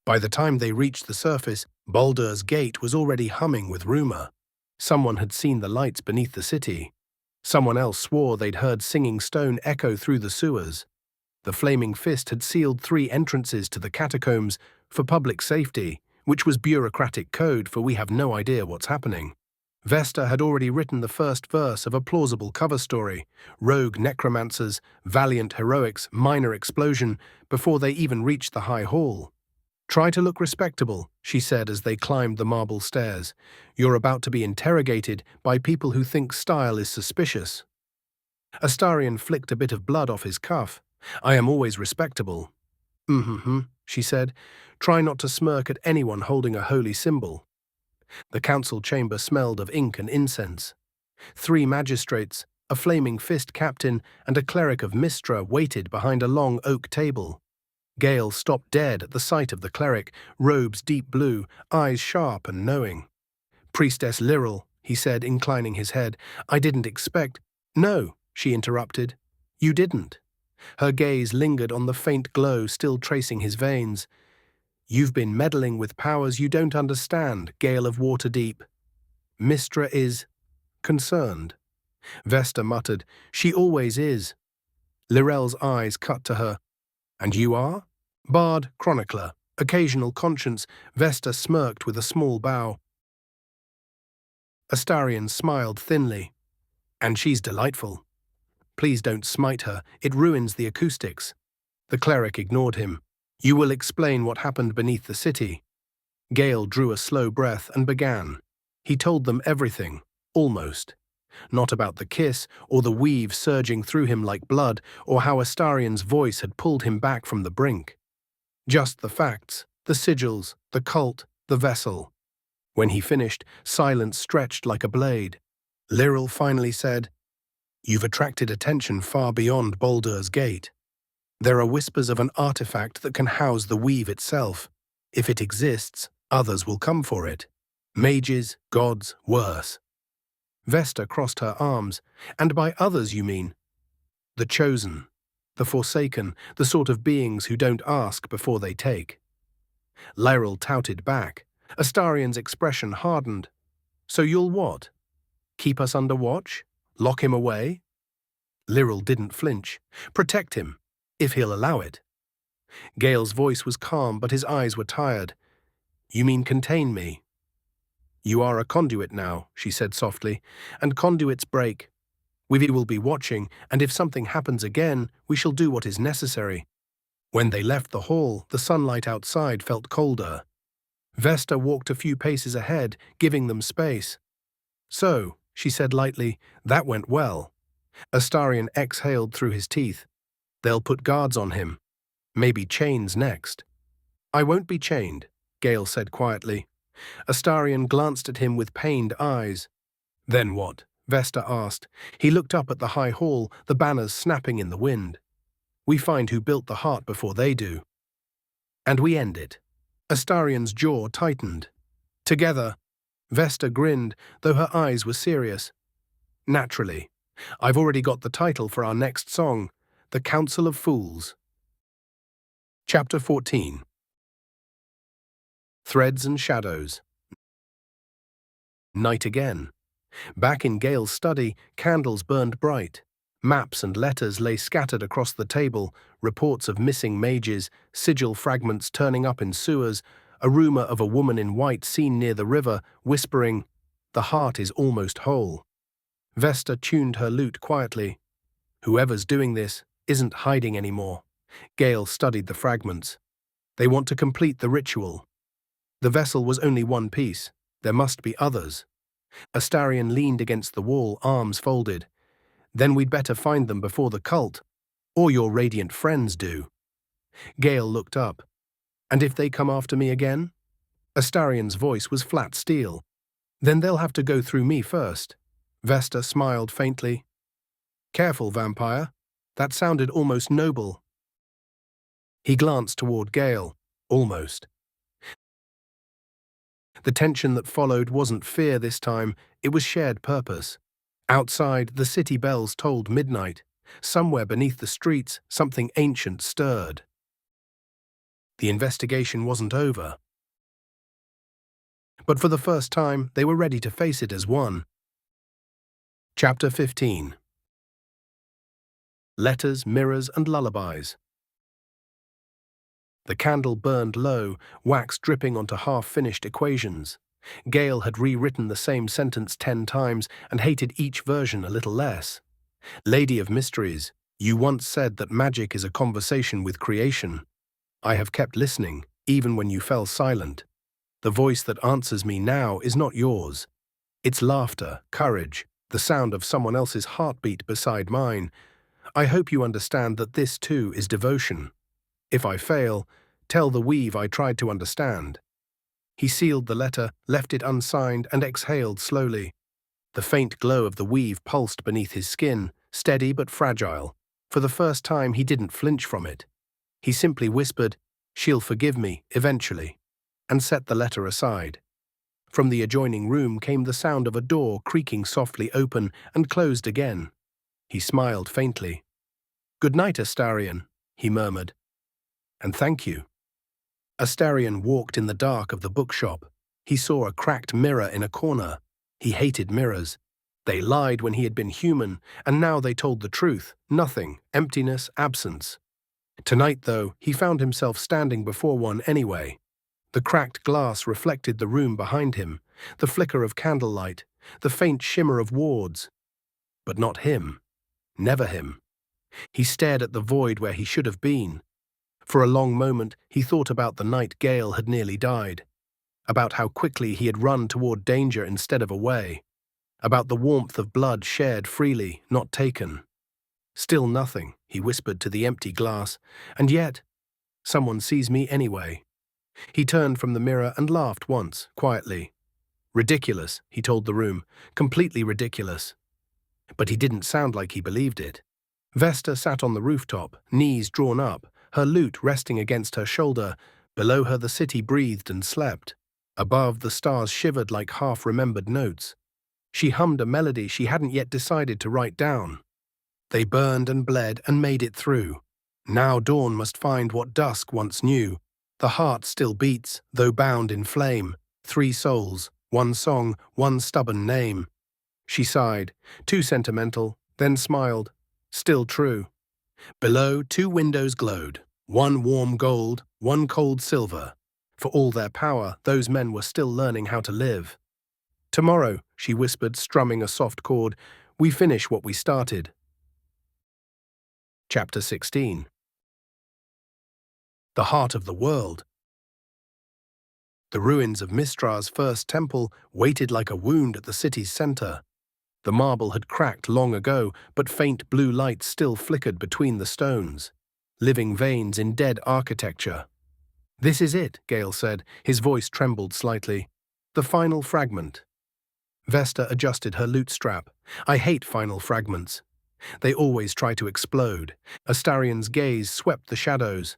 By the time they reached the surface, Baldur's Gate was already humming with rumor. Someone had seen the lights beneath the city. Someone else swore they'd heard singing stone echo through the sewers. The Flaming Fist had sealed 3 entrances to the catacombs for public safety, which was bureaucratic code for we have no idea what's happening. Vesta had already written the first verse of a plausible cover story, rogue necromancers, valiant heroics, minor explosion, before they even reached the High Hall. "Try to look respectable," she said as they climbed the marble stairs. "You're about to be interrogated by people who think style is suspicious." Astarion flicked a bit of blood off his cuff. "I am always respectable." She said. "Try not to smirk at anyone holding a holy symbol." The council chamber smelled of ink and incense. 3 magistrates, a Flaming Fist captain, and a cleric of Mistra waited behind a long oak table. Gale stopped dead at the sight of the cleric, robes deep blue, eyes sharp and knowing. "Priestess Lyril," he said, inclining his head. "I didn't expect—" "No," she interrupted. "You didn't." Her gaze lingered on the faint glow still tracing his veins. "You've been meddling with powers you don't understand, Gale of Waterdeep. Mistra is concerned." Vesta muttered, "She always is." Lyrel's eyes cut to her. "And you are?" "Bard, chronicler, occasional conscience." Vesta smirked with a small bow. Astarion smiled thinly. "And she's delightful." "Please don't smite her, it ruins the acoustics." The cleric ignored him. "You will explain what happened beneath the city." Gale drew a slow breath and began. He told them everything, almost. Not about the kiss, or the weave surging through him like blood, or how Astarion's voice had pulled him back from the brink. Just the facts, the sigils, the cult, the vessel. When he finished, silence stretched like a blade. Lyril finally said, "You've attracted attention far beyond Baldur's Gate. There are whispers of an artifact that can house the weave itself. If it exists, others will come for it. Mages, gods, worse." Vesta crossed her arms. "And by others you mean?" "The chosen, the forsaken, the sort of beings who don't ask before they take." Lyril touted back. Astarion's expression hardened. "So you'll what? Keep us under watch? Lock him away?" Lyril didn't flinch. "Protect him, if he'll allow it." Gale's voice was calm, but his eyes were tired. "You mean contain me?" "You are a conduit now," she said softly, "and conduits break. We will be watching, and if something happens again, we shall do what is necessary." When they left the hall, the sunlight outside felt colder. Vesta walked a few paces ahead, giving them space. "So," she said lightly, "that went well." Astarion exhaled through his teeth. "They'll put guards on him. Maybe chains next." "I won't be chained," Gale said quietly. Astarion glanced at him with pained eyes. "Then what?" Vesta asked. He looked up at the high hall, the banners snapping in the wind. "We find who built the heart before they do. And we end it." Astarion's jaw tightened. "Together." Vesta grinned, though her eyes were serious. "Naturally. I've already got the title for our next song, The Council of Fools." Chapter 14. Threads and Shadows. Night again. Back in Gale's study, candles burned bright. Maps and letters lay scattered across the table, reports of missing mages, sigil fragments turning up in sewers, a rumor of a woman in white seen near the river, whispering, "The heart is almost whole." Vesta tuned her lute quietly. Whoever's doing this isn't hiding anymore. Gale studied the fragments. They want to complete the ritual. The vessel was only one piece. There must be others. Astarion leaned against the wall, arms folded. Then we'd better find them before the cult, or your radiant friends do. Gale looked up. And if they come after me again? Astarion's voice was flat steel. Then they'll have to go through me first. Vesta smiled faintly. Careful, vampire. That sounded almost noble. He glanced toward Gale. Almost. The tension that followed wasn't fear this time, it was shared purpose. Outside, the city bells tolled midnight. Somewhere beneath the streets, something ancient stirred. The investigation wasn't over. But for the first time, they were ready to face it as one. Chapter 15. Letters, Mirrors, and Lullabies. The candle burned low, wax dripping onto half-finished equations. Gale had rewritten the same sentence 10 times and hated each version a little less. Lady of Mysteries, you once said that magic is a conversation with creation. I have kept listening, even when you fell silent. The voice that answers me now is not yours. It's laughter, courage, the sound of someone else's heartbeat beside mine. I hope you understand that this too is devotion. If I fail, tell the weave I tried to understand. He sealed the letter, left it unsigned, and exhaled slowly. The faint glow of the weave pulsed beneath his skin, steady but fragile. For the first time, he didn't flinch from it. He simply whispered, "She'll forgive me, eventually," and set the letter aside. From the adjoining room came the sound of a door creaking softly open and closed again. He smiled faintly. "Good night, Astarion," he murmured. "And thank you." Astarion walked in the dark of the bookshop. He saw a cracked mirror in a corner. He hated mirrors. They lied when he had been human, and now they told the truth. Nothing, emptiness, absence. Tonight, though, he found himself standing before one anyway. The cracked glass reflected the room behind him, the flicker of candlelight, the faint shimmer of wards. But not him. Never him. He stared at the void where he should have been. For a long moment, he thought about the night Gale had nearly died, about how quickly he had run toward danger instead of away, about the warmth of blood shared freely, not taken. Still nothing, he whispered to the empty glass, and yet, someone sees me anyway. He turned from the mirror and laughed once, quietly. Ridiculous, he told the room, completely ridiculous. But he didn't sound like he believed it. Vesta sat on the rooftop, knees drawn up, her lute resting against her shoulder. Below her the city breathed and slept. Above, the stars shivered like half-remembered notes. She hummed a melody she hadn't yet decided to write down. They burned and bled and made it through. Now dawn must find what dusk once knew. The heart still beats, though bound in flame. 3 souls, 1 song, 1 stubborn name. She sighed, too sentimental, then smiled. Still true. Below, 2 windows glowed, 1 warm gold, 1 cold silver. For all their power, those men were still learning how to live. Tomorrow, she whispered, strumming a soft chord, we finish what we started. Chapter 16. The heart of the world. The ruins of Mistra's first temple waited like a wound at the city's center. The marble had cracked long ago, but faint blue light still flickered between the stones, living veins in dead architecture. This is it, Gale said. His voice trembled slightly. The final fragment. Vesta adjusted her lute strap. I hate final fragments. They always try to explode. Astarion's gaze swept the shadows.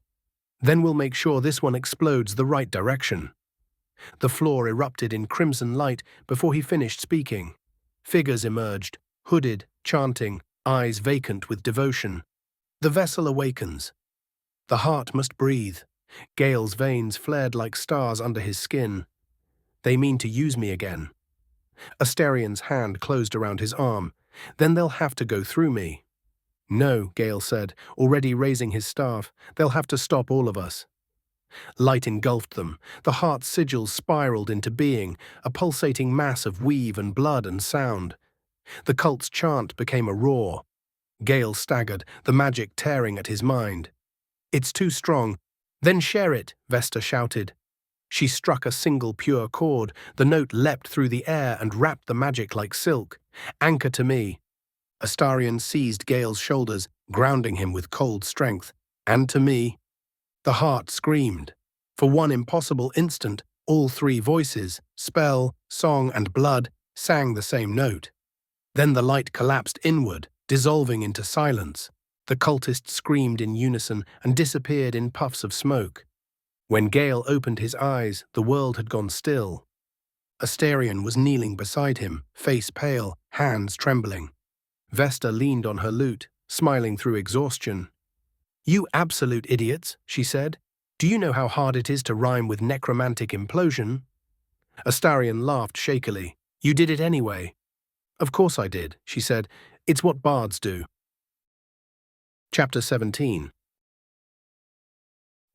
Then we'll make sure this one explodes the right direction. The floor erupted in crimson light before he finished speaking. Figures emerged, hooded, chanting, eyes vacant with devotion. The vessel awakens. The heart must breathe. Gale's veins flared like stars under his skin. They mean to use me again. Astarion's hand closed around his arm. Then they'll have to go through me. No, Gale said, already raising his staff. They'll have to stop all of us. Light engulfed them. The heart's sigil spiraled into being, a pulsating mass of weave and blood and sound. The cult's chant became a roar. Gale staggered, the magic tearing at his mind. It's too strong. Then share it, Vesta shouted. She struck a single pure chord. The note leapt through the air and wrapped the magic like silk. Anchor to me. Astarion seized Gale's shoulders, grounding him with cold strength. And to me. The heart screamed. For one impossible instant, all three voices, spell, song, and blood, sang the same note. Then the light collapsed inward, dissolving into silence. The cultists screamed in unison and disappeared in puffs of smoke. When Gale opened his eyes, the world had gone still. Astarion was kneeling beside him, face pale, hands trembling. Vesta leaned on her lute, smiling through exhaustion. "You absolute idiots," she said. "Do you know how hard it is to rhyme with necromantic implosion?" Astarion laughed shakily. "You did it anyway." "Of course I did," she said. "It's what bards do." Chapter 17.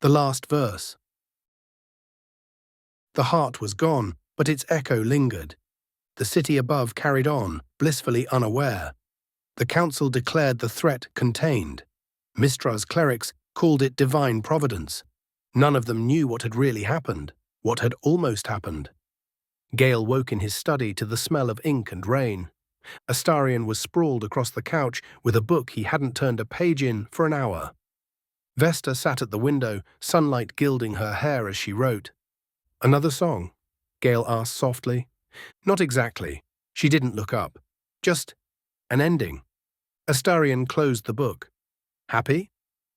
The last verse. The heart was gone, but its echo lingered. The city above carried on, blissfully unaware. The council declared the threat contained. Mistra's clerics called it divine providence. None of them knew what had really happened, what had almost happened. Gale woke in his study to the smell of ink and rain. Astarion was sprawled across the couch with a book he hadn't turned a page in for an hour. Vesta sat at the window, sunlight gilding her hair as she wrote. "Another song?" Gale asked softly. "Not exactly." She didn't look up. "Just an ending." Astarion closed the book. "Happy?"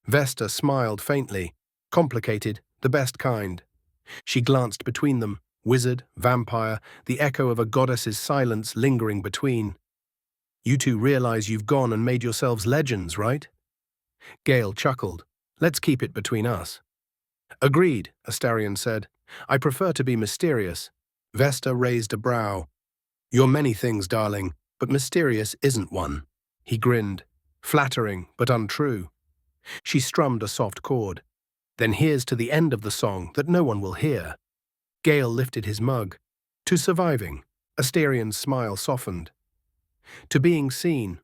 Vesta smiled faintly. "Complicated, the best kind." She glanced between them, wizard, vampire, the echo of a goddess's silence lingering between. "You two realize you've gone and made yourselves legends, right?" Gale chuckled. "Let's keep it between us." "Agreed," Astarion said. "I prefer to be mysterious." Vesta raised a brow. "You're many things, darling, but mysterious isn't one." He grinned. "Flattering, but untrue." She strummed a soft chord. "Then here's to the end of the song that no one will hear." Gale lifted his mug. "To surviving." Astarion's smile softened. "To being seen."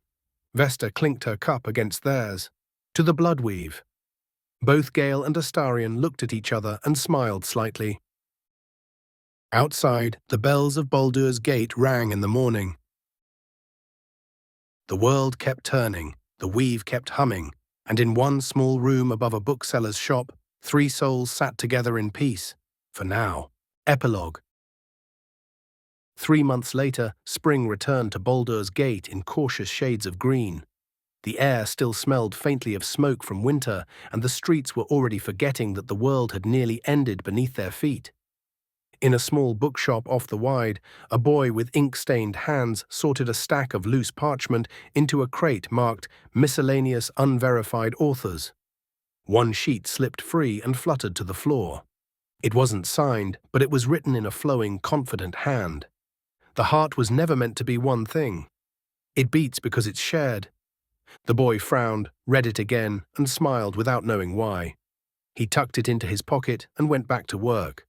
Vesta clinked her cup against theirs. "To the Bloodweave." Both Gale and Astarion looked at each other and smiled slightly. Outside, the bells of Baldur's gate rang in the morning. The world kept turning, the weave kept humming, and in one small room above a bookseller's shop, three souls sat together in peace. For now. Epilogue. 3 months later, spring returned to Baldur's gate in cautious shades of green. The air still smelled faintly of smoke from winter, and the streets were already forgetting that the world had nearly ended beneath their feet. In a small bookshop off the Wide, a boy with ink-stained hands sorted a stack of loose parchment into a crate marked Miscellaneous Unverified Authors. One sheet slipped free and fluttered to the floor. It wasn't signed, but it was written in a flowing, confident hand. The heart was never meant to be one thing. It beats because it's shared. The boy frowned, read it again, and smiled without knowing why. He tucked it into his pocket and went back to work.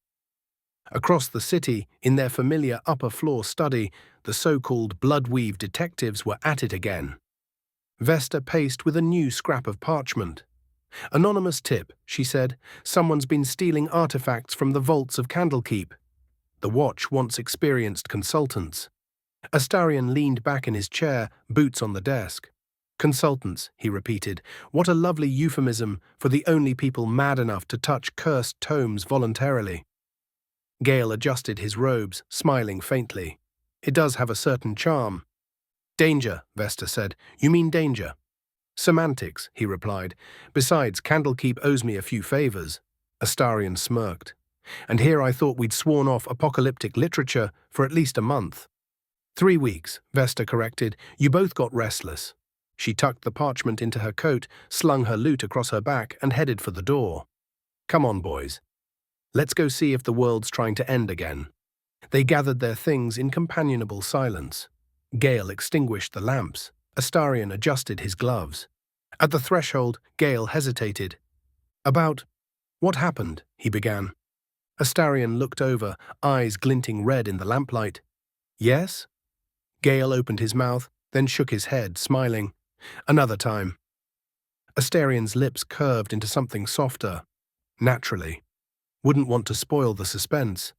Across the city, in their familiar upper-floor study, the so-called Bloodweave detectives were at it again. Vesta paced with a new scrap of parchment. "Anonymous tip," she said. "Someone's been stealing artifacts from the vaults of Candlekeep. The watch wants experienced consultants." Astarion leaned back in his chair, boots on the desk. "Consultants," he repeated. "What a lovely euphemism for the only people mad enough to touch cursed tomes voluntarily." Gale adjusted his robes, smiling faintly. "It does have a certain charm." "Danger," Vesta said. "You mean danger?" "Semantics," he replied. "Besides, Candlekeep owes me a few favors." Astarion smirked. "And here I thought we'd sworn off apocalyptic literature for at least a month." 3 weeks, Vesta corrected. "You both got restless." She tucked the parchment into her coat, slung her lute across her back, and headed for the door. "Come on, boys. Let's go see if the world's trying to end again." They gathered their things in companionable silence. Gale extinguished the lamps. Astarion adjusted his gloves. At the threshold, Gale hesitated. "About what happened?" he began. Astarion looked over, eyes glinting red in the lamplight. "Yes?" Gale opened his mouth, then shook his head, smiling. "Another time." Astarion's lips curved into something softer. Naturally. Wouldn't want to spoil the suspense.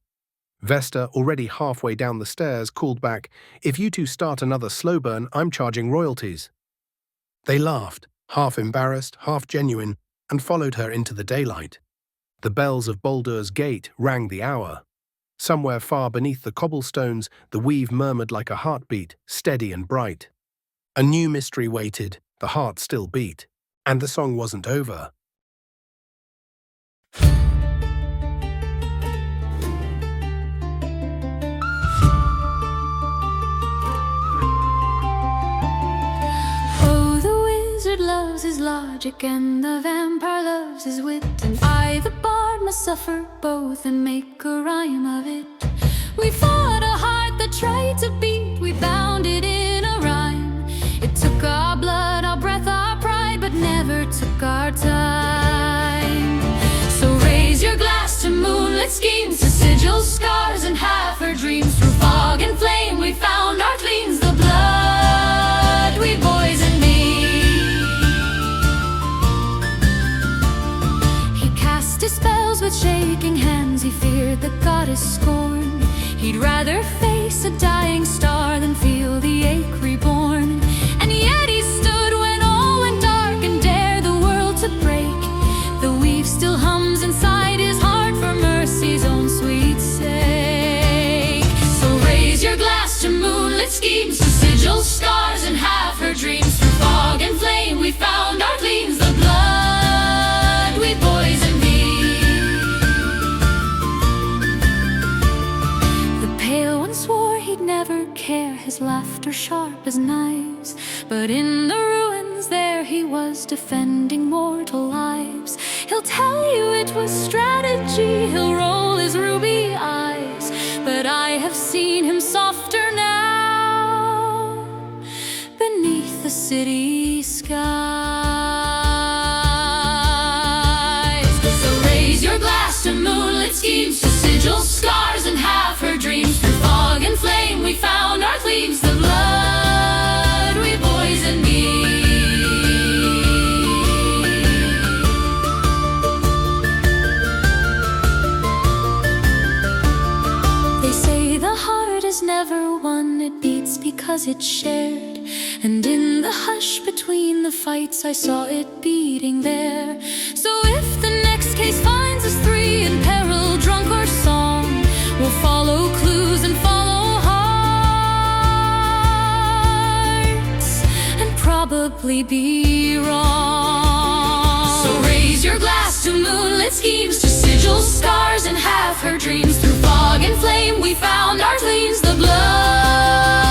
Vesta, already halfway down the stairs, called back, "If you two start another slow burn, I'm charging royalties." They laughed, half embarrassed, half genuine, and followed her into the daylight. The bells of Baldur's gate rang the hour. Somewhere far beneath the cobblestones, the weave murmured like a heartbeat, steady and bright. A new mystery waited, the heart still beat. And the song wasn't over.
Oh, the wizard loves his logic, and the vampire loves his wit, and I, the bard, must suffer both and make a rhyme of it. We fought a heart that tried to beat, we bound it in a rhyme. It took our blood, our breath, our pride, but never took our time. So raise your glass to moonlit schemes, to Sigil scars and half her dreams. Through fog and flame we found our cleans, the Bloodweave boys and me. He cast his spells with shaking hands, he feared the goddess scorn. He'd rather face a dying star than feel the ache reborn. And yet he stood when all went dark and dared the world to break. The weave still hums inside his heart for mercy's own sweet sake. So raise your glass to moonlit schemes, to Sigil scars and half her dreams. Through fog and flame we found our cleans, the Bloodweave boys and me. The pale one swore he'd never care, his laughter sharp as knives. But in the ruins there he was, defending mortal lives. He'll tell you it was strategy, he'll roll his ruby eyes. But I have seen him softer now, beneath the city skies. So raise your glass to moonlit schemes, to Sigil scars and half her dreams. Through fog and flame we found our cleaves, the Bloodweave boys and me. They say the heart is never won, it beats because it's shared. And in the hush between the fights I saw it beating there. So if the next case finds us three in peril, drunk or song, we'll follow clues and follow hearts, and probably be wrong. So raise your glass to moonlit schemes, to Sigil scars and half her dreams. Through fog and flame we found our cleans, the blood